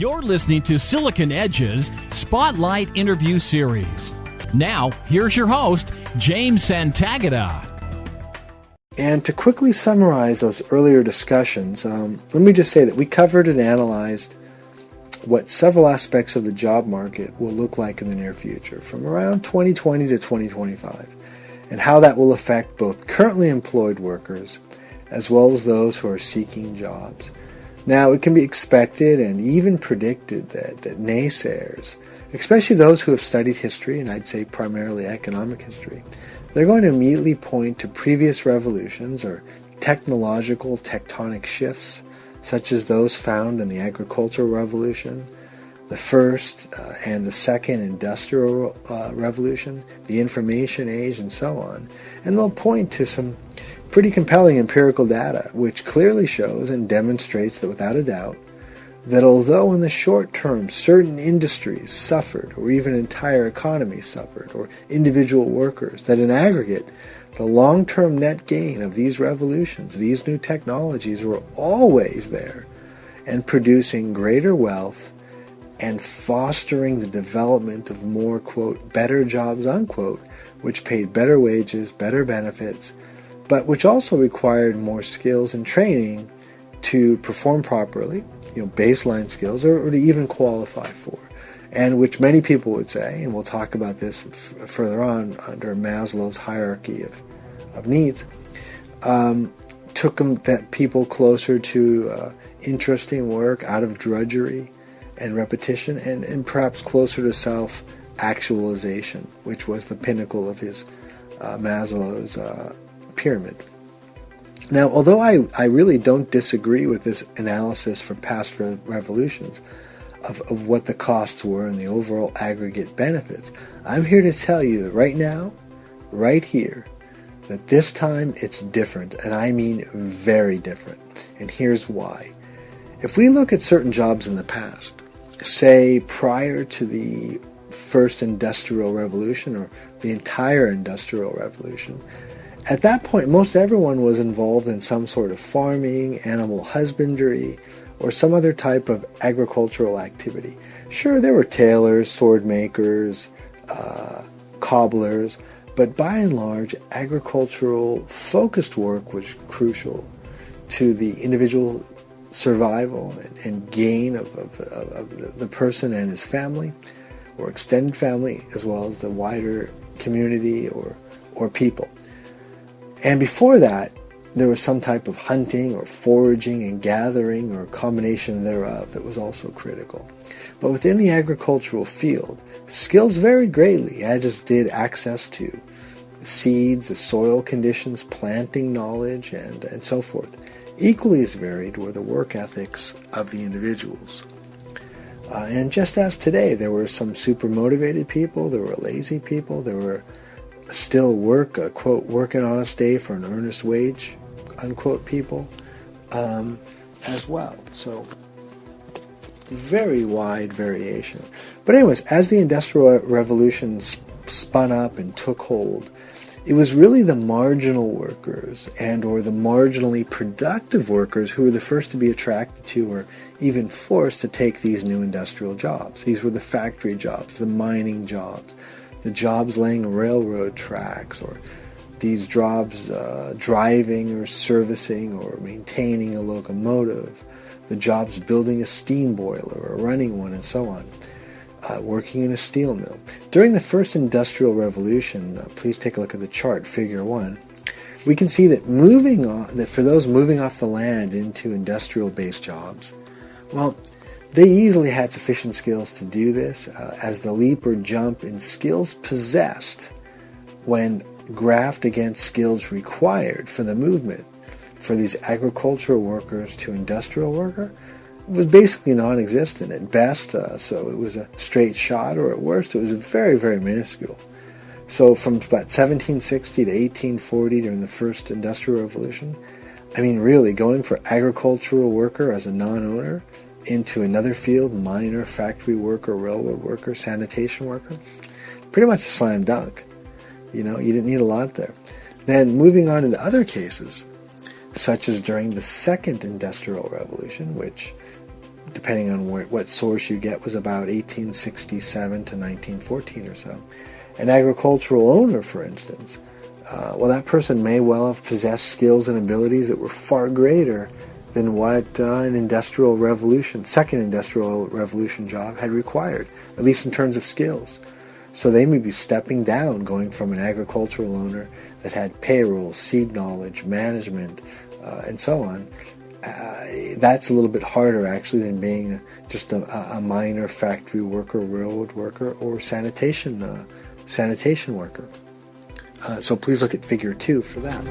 You're listening to Silicon Edge's Spotlight Interview Series. Now, here's your host, James Santagata. And to quickly summarize those earlier discussions, let me just say that we covered and analyzed what several aspects of the job market will look like in the near future, from around 2020 to 2025, and how that will affect both currently employed workers as well as those who are seeking jobs. Now, it can be expected and even predicted that naysayers, especially those who have studied history, and I'd say primarily economic history, they're going to immediately point to previous revolutions or technological tectonic shifts, such as those found in the agricultural revolution, the first and the second industrial revolution, the information age, and so on. And they'll point to some pretty compelling empirical data, which clearly shows and demonstrates that without a doubt, that although in the short term certain industries suffered, or even entire economies suffered, or individual workers, that in aggregate, the long-term net gain of these revolutions, these new technologies, were always there and producing greater wealth and fostering the development of more, quote, better jobs, unquote, which paid better wages, better benefits, but which also required more skills and training to perform properly, baseline skills, or to even qualify for, and which many people would say, and we'll talk about this further on under Maslow's hierarchy of needs, took people closer to interesting work, out of drudgery and repetition, and perhaps closer to self-actualization, which was the pinnacle of his Maslow's pyramid. Now, although I really don't disagree with this analysis for past revolutions of what the costs were and the overall aggregate benefits, I'm here to tell you that right now, right here, that this time it's different, and I mean very different. And here's why. If we look at certain jobs in the past, say prior to the first industrial revolution or the entire industrial revolution, at that point, most everyone was involved in some sort of farming, animal husbandry, or some other type of agricultural activity. Sure, there were tailors, sword makers, cobblers, but by and large, agricultural focused work was crucial to the individual survival and gain of the person and his family, or extended family, as well as the wider community or people. And before that, there was some type of hunting or foraging and gathering or a combination thereof that was also critical. But within the agricultural field, skills varied greatly, as did access to seeds, the soil conditions, planting knowledge, and so forth. Equally as varied were the work ethics of the individuals. And just as today, there were some super motivated people, there were lazy people, there were still quote, work an honest day for an earnest wage, unquote, people, as well. So, very wide variation. But anyways, as the Industrial Revolution spun up and took hold, it was really the marginal workers or the marginally productive workers who were the first to be attracted to or even forced to take these new industrial jobs. These were the factory jobs, the mining jobs, the jobs laying railroad tracks, or these jobs driving or servicing or maintaining a locomotive, the jobs building a steam boiler or running one, and so on, working in a steel mill. During the first Industrial Revolution, please take a look at the chart, Figure 1, we can see that for those moving off the land into industrial-based jobs, well, they easily had sufficient skills to do this, as the leap or jump in skills possessed when graphed against skills required for the movement for these agricultural workers to industrial worker was basically non-existent at best, so it was a straight shot, or at worst it was very, very minuscule. So from about 1760 to 1840 during the first Industrial Revolution, I mean really going for agricultural worker as a non-owner into another field, miner, factory worker, railroad worker, sanitation worker, pretty much a slam dunk. You didn't need a lot there. Then moving on into other cases, such as during the Second Industrial Revolution, which depending on what source you get, was about 1867 to 1914 or so. An agricultural owner, for instance, that person may well have possessed skills and abilities that were far greater than what second industrial revolution job had required, at least in terms of skills. So they may be stepping down, going from an agricultural owner that had payroll, seed knowledge, management, and so on. That's a little bit harder, actually, than being just a minor factory worker, railroad worker, or sanitation worker. So please look at Figure 2 for that.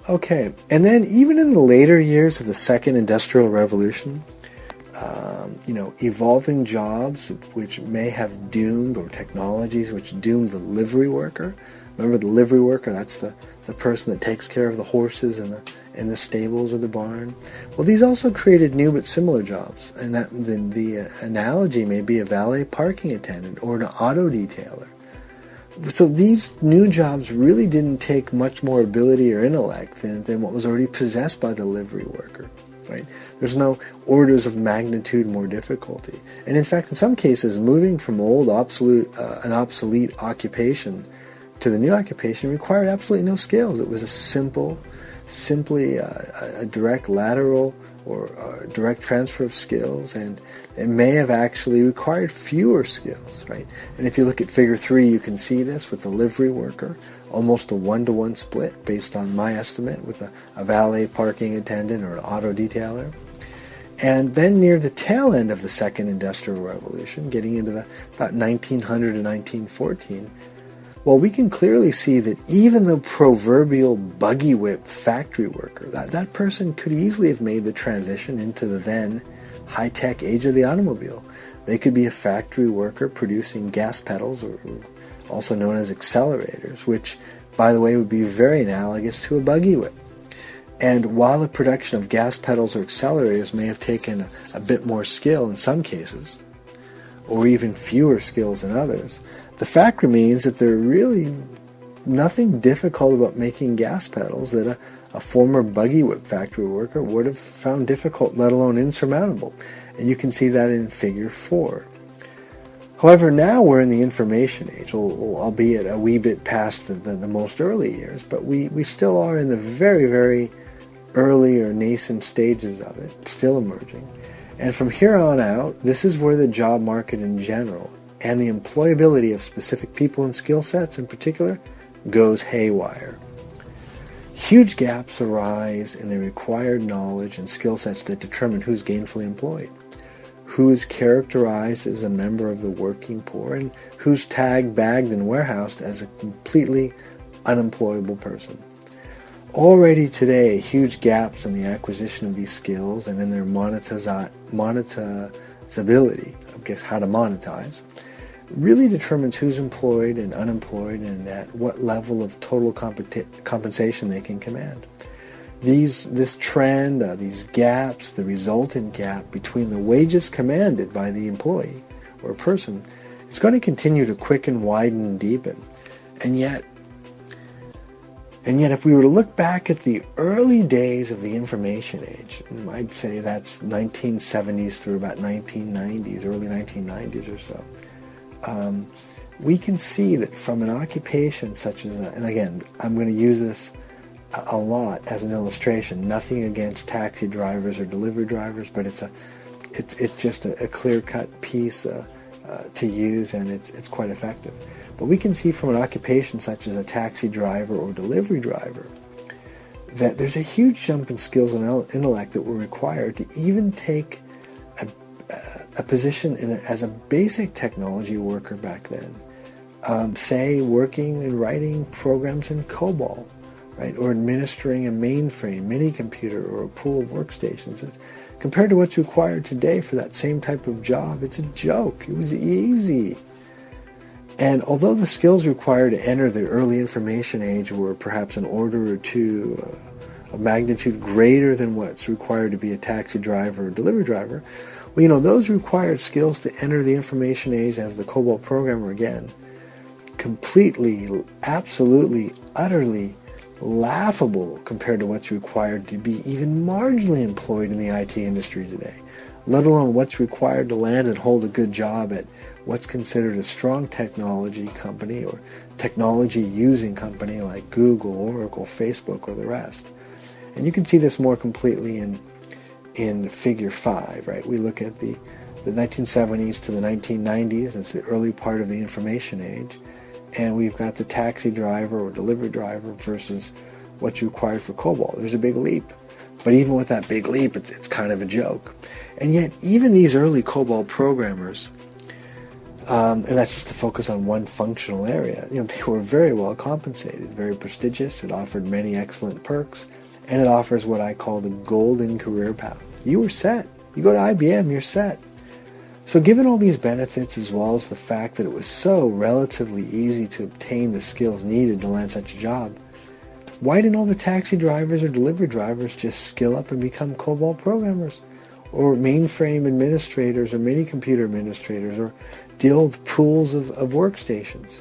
Okay, and then even in the later years of the second industrial revolution, evolving jobs which may have doomed, or technologies which doomed the livery worker. Remember the livery worker? That's the person that takes care of the horses in the stables or the barn. Well, these also created new but similar jobs, and that the analogy may be a valet parking attendant or an auto detailer. So these new jobs really didn't take much more ability or intellect than what was already possessed by the livery worker, right? There's no orders of magnitude more difficulty. And in fact, in some cases, moving from an obsolete occupation to the new occupation required absolutely no skills. It was simply a direct lateral or direct transfer of skills, and it may have actually required fewer skills, right? And if you look at Figure 3, you can see this with the livery worker, almost a 1-to-1 split based on my estimate with a valet parking attendant or an auto detailer. And then near the tail end of the second industrial revolution, getting into about 1900 to 1914, well, we can clearly see that even the proverbial buggy whip factory worker, that person could easily have made the transition into the then high-tech age of the automobile. They could be a factory worker producing gas pedals, or also known as accelerators, which, by the way, would be very analogous to a buggy whip. And while the production of gas pedals or accelerators may have taken a bit more skill in some cases, or even fewer skills in others, the fact remains that there really nothing difficult about making gas pedals that a former buggy whip factory worker would have found difficult, let alone insurmountable. And you can see that in Figure 4. However, now we're in the information age, albeit a wee bit past the most early years, but we still are in the very, very early or nascent stages of it, still emerging. And from here on out, this is where the job market in general, and the employability of specific people and skill sets in particular, goes haywire. Huge gaps arise in the required knowledge and skill sets that determine who's gainfully employed, who is characterized as a member of the working poor, and who's tagged, bagged, and warehoused as a completely unemployable person. Already today, huge gaps in the acquisition of these skills and in their monetizability, I guess how to monetize, really determines who's employed and unemployed and at what level of total compensation they can command. This trend, these gaps, the resultant gap between the wages commanded by the employee or person is going to continue to quicken, widen, and deepen. And yet, And yet if we were to look back at the early days of the information age, and I'd say that's 1970s through about 1990s, early 1990s or so, we can see that from an occupation such as, and again, I'm going to use this a lot as an illustration, nothing against taxi drivers or delivery drivers, but it's just a clear-cut piece to use, and it's quite effective. But we can see from an occupation such as a taxi driver or delivery driver that there's a huge jump in skills and intellect that were required to even take a position as a basic technology worker back then. Say working and writing programs in COBOL, right, or administering a mainframe, mini computer, or a pool of workstations. Compared to what's required today for that same type of job, it's a joke. It was easy. And although the skills required to enter the early information age were perhaps an order or two of magnitude greater than what's required to be a taxi driver or delivery driver, well, those required skills to enter the information age as the COBOL programmer again, completely, absolutely, utterly laughable compared to what's required to be even marginally employed in the IT industry today, let alone what's required to land and hold a good job at what's considered a strong technology company or technology using company like Google, Oracle, Facebook, or the rest. And you can see this more completely in figure 5, right? We look at the 1970s to the 1990s, it's the early part of the information age, and we've got the taxi driver or delivery driver versus what's required for COBOL. There's a big leap. But even with that big leap, it's kind of a joke. And yet, even these early COBOL programmers, and that's just to focus on one functional area, they were very well compensated, very prestigious. It offered many excellent perks, and it offers what I call the golden career path. You were set. You go to IBM, you're set. So given all these benefits, as well as the fact that it was so relatively easy to obtain the skills needed to land such a job, why didn't all the taxi drivers or delivery drivers just skill up and become COBOL programmers, or mainframe administrators, or mini-computer administrators, or deal with pools of workstations?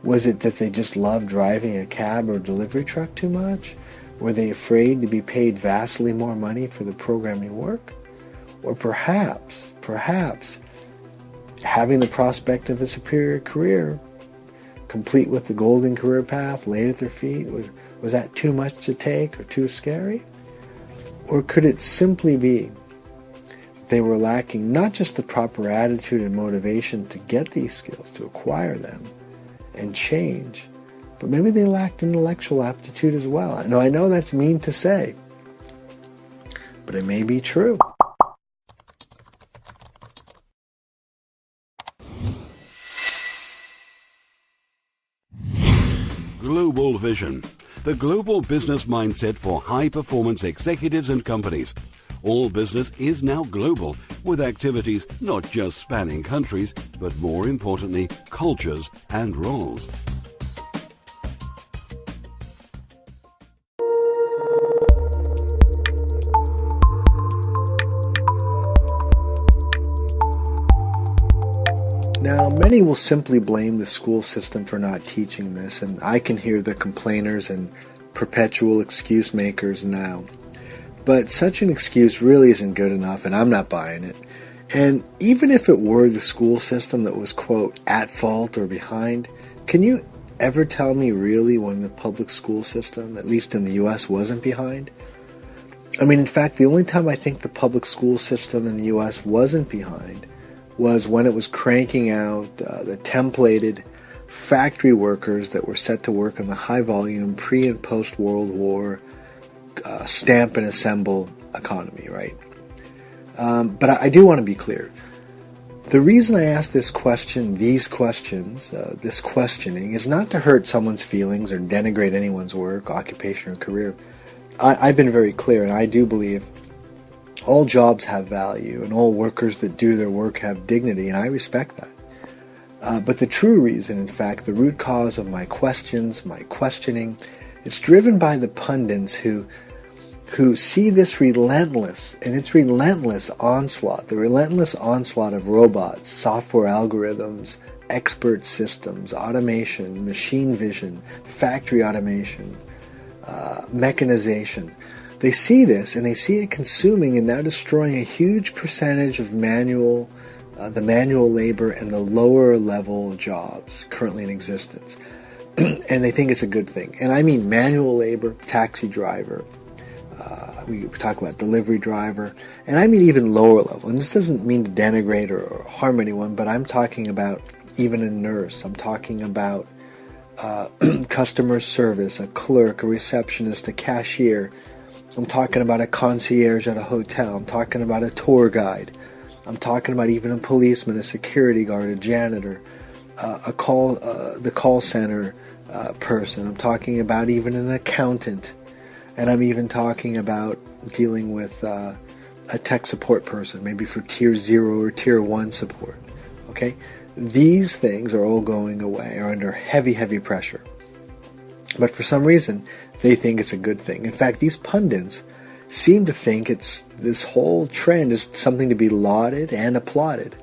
Was it that they just loved driving a cab or delivery truck too much? Were they afraid to be paid vastly more money for the programming work? Or perhaps, having the prospect of a superior career, complete with the golden career path laid at their feet, was that too much to take or too scary? Or could it simply be they were lacking not just the proper attitude and motivation to get these skills, to acquire them and change, but maybe they lacked intellectual aptitude as well? Now, I know that's mean to say, but it may be true. Global Vision, the global business mindset for high-performance executives and companies. All business is now global, with activities not just spanning countries, but more importantly, cultures and roles. Now, many will simply blame the school system for not teaching this, and I can hear the complainers and perpetual excuse makers now. But such an excuse really isn't good enough, and I'm not buying it. And even if it were the school system that was, quote, at fault or behind, can you ever tell me really when the public school system, at least in the U.S., wasn't behind? I mean, in fact, the only time I think the public school system in the U.S. wasn't behind was when it was cranking out the templated factory workers that were set to work in the high-volume pre- and post-World War stamp and assemble economy, right? But I do want to be clear. The reason I ask this question, this questioning, is not to hurt someone's feelings or denigrate anyone's work, occupation, or career. I've been very clear, and I do believe all jobs have value, and all workers that do their work have dignity, and I respect that. But the true reason, in fact, the root cause of my questions, my questioning, it's driven by the pundits who see this relentless onslaught, the relentless onslaught of robots, software algorithms, expert systems, automation, machine vision, factory automation, mechanization. They see this and they see it consuming and now destroying a huge percentage of the manual labor and the lower level jobs currently in existence. And they think it's a good thing. And I mean manual labor, taxi driver, we talk about delivery driver, and I mean even lower level. And this doesn't mean to denigrate or harm anyone, but I'm talking about even a nurse. I'm talking about customer service, a clerk, a receptionist, a cashier. I'm talking about a concierge at a hotel. I'm talking about a tour guide. I'm talking about even a policeman, a security guard, a janitor, the call center person. I'm talking about even an accountant. And I'm even talking about dealing with a tech support person, maybe for Tier 0 or Tier 1 support. Okay? These things are all going away, are under heavy, heavy pressure. But for some reason, they think it's a good thing. In fact, these pundits seem to think this whole trend is something to be lauded and applauded.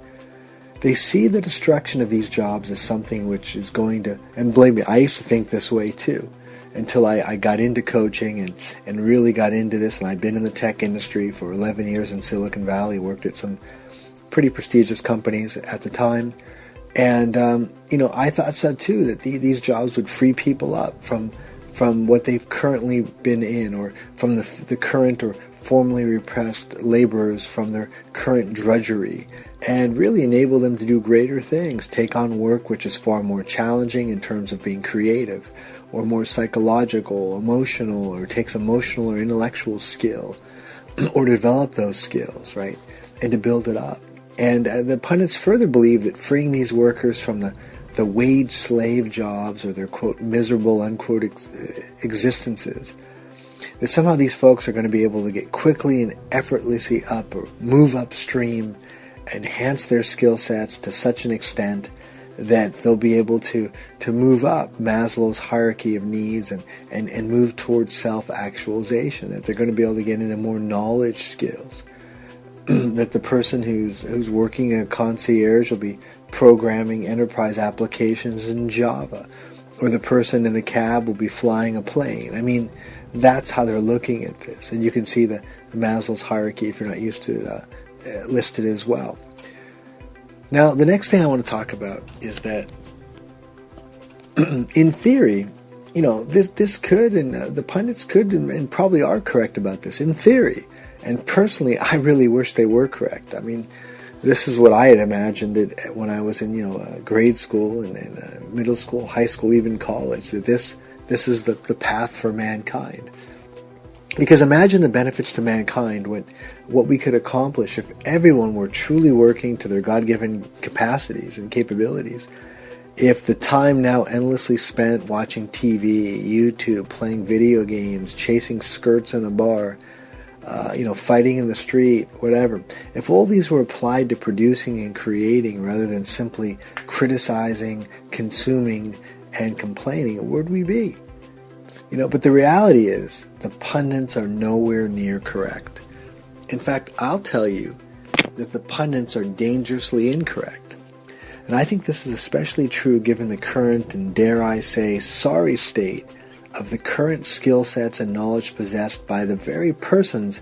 They see the destruction of these jobs as something which is going to, and believe me, I used to think this way too, until I got into coaching and really got into this, and I've been in the tech industry for 11 years in Silicon Valley, worked at some pretty prestigious companies at the time, and I thought so too, that these jobs would free people up from what they've currently been in, or from the current or formerly repressed laborers from their current drudgery, and really enable them to do greater things, take on work which is far more challenging in terms of being creative, or more psychological, emotional, or takes emotional or intellectual skill, or develop those skills, right, and to build it up. And the pundits further believe that freeing these workers from the wage slave jobs, or their, quote, miserable, unquote, existences, that somehow these folks are going to be able to get quickly and effortlessly up, or move upstream, enhance their skill sets to such an extent that they'll be able to move up Maslow's hierarchy of needs and move towards self-actualization, that they're going to be able to get into more knowledge skills, that the person who's working a concierge will be programming enterprise applications in Java, or the person in the cab will be flying a plane. I mean, that's how they're looking at this. And you can see the Maslow's hierarchy, if you're not used to it, listed as well. Now, the next thing I want to talk about is that, in theory, this could, and the pundits could, and probably are correct about this, in theory. And personally, I really wish they were correct. I mean, this is what I had imagined it when I was in, grade school and middle school, high school, even college, that this is the path for mankind. Because imagine the benefits to mankind, what we could accomplish if everyone were truly working to their God-given capacities and capabilities. If the time now endlessly spent watching TV, YouTube, playing video games, chasing skirts in a bar, fighting in the street, whatever. If all these were applied to producing and creating rather than simply criticizing, consuming, and complaining, where would we be? But the reality is, the pundits are nowhere near correct. In fact, I'll tell you that the pundits are dangerously incorrect. And I think this is especially true given the current, and dare I say, sorry state of the current skill sets and knowledge possessed by the very persons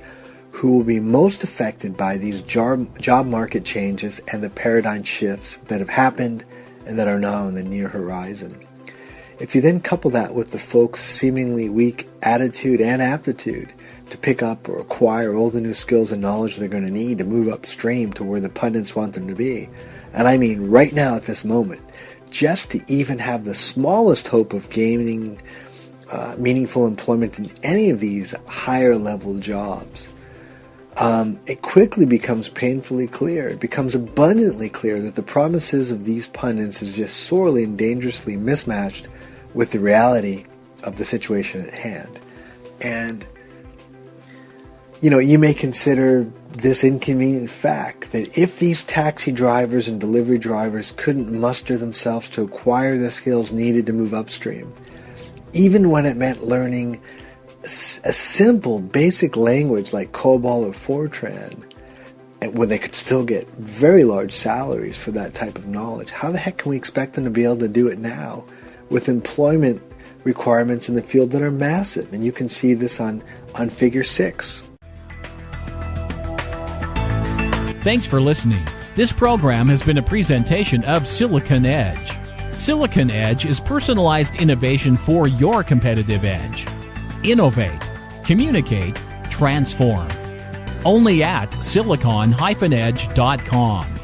who will be most affected by these job market changes and the paradigm shifts that have happened and that are now on the near horizon. If you then couple that with the folks' seemingly weak attitude and aptitude to pick up or acquire all the new skills and knowledge they're going to need to move upstream to where the pundits want them to be, and I mean right now at this moment, just to even have the smallest hope of gaining meaningful employment in any of these higher level jobs, it quickly becomes painfully clear, it becomes abundantly clear that the promises of these pundits is just sorely and dangerously mismatched with the reality of the situation at hand. And, you may consider this inconvenient fact that if these taxi drivers and delivery drivers couldn't muster themselves to acquire the skills needed to move upstream, even when it meant learning a simple, basic language like COBOL or Fortran, when they could still get very large salaries for that type of knowledge, how the heck can we expect them to be able to do it now with employment requirements in the field that are massive? And you can see this on Figure 6. Thanks for listening. This program has been a presentation of Silicon Edge. Silicon Edge is personalized innovation for your competitive edge. Innovate, communicate, transform. Only at silicon-edge.com.